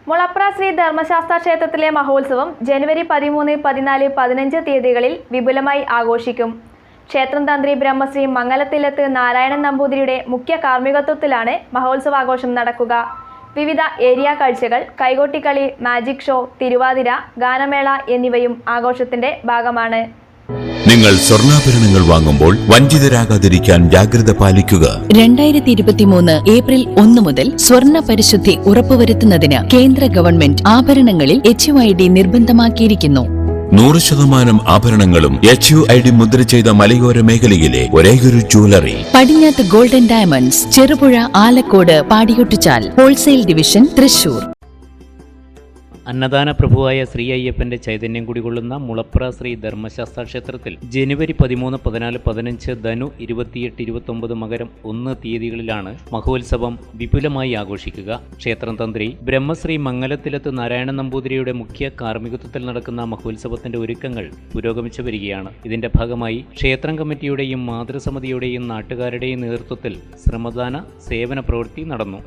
മുളപ്ര ശ്രീ ധർമ്മശാസ്ത്ര ക്ഷേത്രത്തിലെ മഹോത്സവം ജനുവരി 13, 14, 15 തീയതികളിൽ വിപുലമായി ആഘോഷിക്കും. ക്ഷേത്രം തന്ത്രി ബ്രഹ്മശ്രീ മംഗലത്തിലത്ത് നാരായണൻ നമ്പൂതിരിയുടെ മുഖ്യ കാർമ്മികത്വത്തിലാണ് മഹോത്സവാഘോഷം നടക്കുക. വിവിധ ഏരിയ കാഴ്ചകൾ, കൈകൊട്ടിക്കളി, മാജിക് ഷോ, തിരുവാതിര, ഗാനമേള എന്നിവയും ആഘോഷത്തിന്റെ ഭാഗമാണ്. നിങ്ങൾ സ്വർണ്ണാഭരണങ്ങൾ വാങ്ങുമ്പോൾ വഞ്ചിതരാകാതിരിക്കാൻ ജാഗ്രത പാലിക്കുക. 2023 ഏപ്രിൽ 1 മുതൽ സ്വർണ്ണ പരിശുദ്ധി ഉറപ്പുവരുത്തുന്നതിന് കേന്ദ്ര ഗവൺമെന്റ് ആഭരണങ്ങളിൽ HUID നിർബന്ധമാക്കിയിരിക്കുന്നു. 100% ആഭരണങ്ങളും HUID മുദ്ര ചെയ്ത മലയോര മേഖലയിലെ ഒരേയൊരു ജ്വല്ലറി പടിഞ്ഞാത്ത് golden diamonds, Cherupuzha, Alakode, Padiyottuchal wholesale division, Thrissur. അന്നദാന പ്രഭുവായ ശ്രീ അയ്യപ്പന്റെ ചൈതന്യം കുടികൊള്ളുന്ന മുളപ്ര ശ്രീ ധർമ്മശാസ്ത്ര ക്ഷേത്രത്തിൽ ജനുവരി 13, 14, 15, ധനു 28, 29, മകരം 1 തീയതികളിലാണ് മഹോത്സവം വിപുലമായി ആഘോഷിക്കുക. ക്ഷേത്രം തന്ത്രി ബ്രഹ്മശ്രീ മംഗലത്തിലത്ത് നാരായണൻ നമ്പൂതിരിയുടെ മുഖ്യ കാർമ്മികത്വത്തിൽ നടക്കുന്ന മഹോത്സവത്തിന്റെ ഒരുക്കങ്ങൾ പുരോഗമിച്ചു വരികയാണ്. ഇതിന്റെ ഭാഗമായി ക്ഷേത്രം കമ്മിറ്റിയുടെയും മാതൃസമിതിയുടെയും നാട്ടുകാരുടെയും നേതൃത്വത്തിൽ ശ്രമദാന സേവന പ്രവൃത്തി നടന്നു.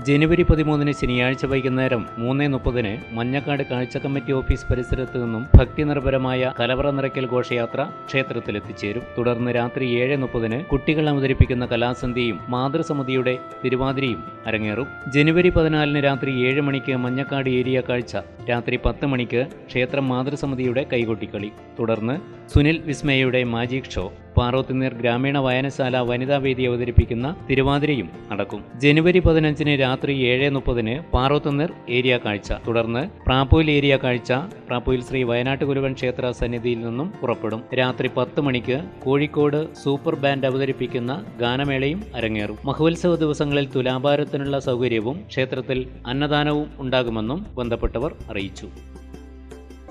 ജനുവരി 13 ശനിയാഴ്ച വൈകുന്നേരം 3:30 മഞ്ഞക്കാട് കാഴ്ച കമ്മിറ്റി ഓഫീസ് പരിസരത്ത് നിന്നും ഭക്തിനിർഭരമായ കലവറ നിറയ്ക്കൽ ഘോഷയാത്ര ക്ഷേത്രത്തിലെത്തിച്ചേരും. തുടർന്ന് രാത്രി 7:30 കുട്ടികൾ അവതരിപ്പിക്കുന്ന കലാസന്ധ്യയും മാതൃസമിതിയുടെ തിരുവാതിരയും അരങ്ങേറും. ജനുവരി 14 രാത്രി 7 മണിക്ക് മഞ്ഞക്കാട് ഏരിയ കാഴ്ച, രാത്രി 10 മണിക്ക് ക്ഷേത്രം മാതൃസമിതിയുടെ കൈകൊട്ടിക്കളി, തുടർന്ന് സുനിൽ വിസ്മയയുടെ മാജിക് ഷോ, പാറോത്തുനീർ ഗ്രാമീണ വായനശാല വനിതാവേദി അവതരിപ്പിക്കുന്ന തിരുവാതിരയും നടക്കും. ജനുവരി 15 രാത്രി 7:30 പാറോത്തുനീർ ഏരിയ കാഴ്ച, തുടർന്ന് പ്രാപ്പൂയിൽ ഏരിയ കാഴ്ച പ്രാപ്പൂയിൽ ശ്രീ വയനാട്ടുകുരുവൻ ക്ഷേത്ര സന്നിധിയിൽ നിന്നും പുറപ്പെടും. രാത്രി 10 മണിക്ക് കോഴിക്കോട് സൂപ്പർ ബാൻഡ് അവതരിപ്പിക്കുന്ന ഗാനമേളയും അരങ്ങേറും. മഹോത്സവ ദിവസങ്ങളിൽ തുലാഭാരത്തിനുള്ള സൗകര്യവും ക്ഷേത്രത്തിൽ അന്നദാനവും ഉണ്ടാകുമെന്നും ബന്ധപ്പെട്ടവർ അറിയിച്ചു.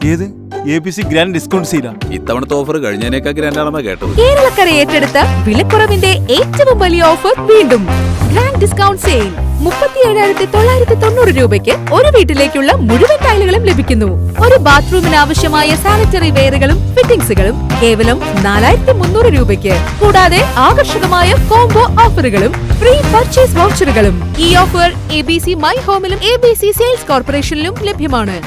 ഏത് ABC ഗ്രാൻഡ് ഡിസ്കൗണ്ട് സെയിലാ? ഇത്തവണത്തെ ഓഫർ കഴിഞ്ഞതിനേക്കാൾ ഗ്രാൻഡ് ആണെന്നാ കേട്ടത്. കേരളക്കര ഏറ്റെടുത്ത വിലക്കുറവിന്റെ ഏറ്റവും വലിയ ഓഫർ വീണ്ടും ഗ്രാൻഡ് ഡിസ്കൗണ്ട് സെയിൽ. 37,990 രൂപയ്ക്ക് ഒരു വീട്ടിലേക്കുള്ള മുഴുവൻ ടൈലുകളും ലഭിക്കുന്നു. ഒരു ബാത്റൂമിന് ആവശ്യമായ സാനിറ്ററി വെയറുകളും ഫിറ്റിംഗ്സുകളും കേവലം 4,300 രൂപയ്ക്ക്. കൂടാതെ ആകർഷകമായ കോംബോ ഓഫറുകളും ഫ്രീ പർച്ചേസ് വൗച്ചറുകളും. ഈ ഓഫർ ABC മൈ ഹോമിലും ABC സെയിൽസ് കോർപ്പറേഷനിലും ലഭ്യമാണ്.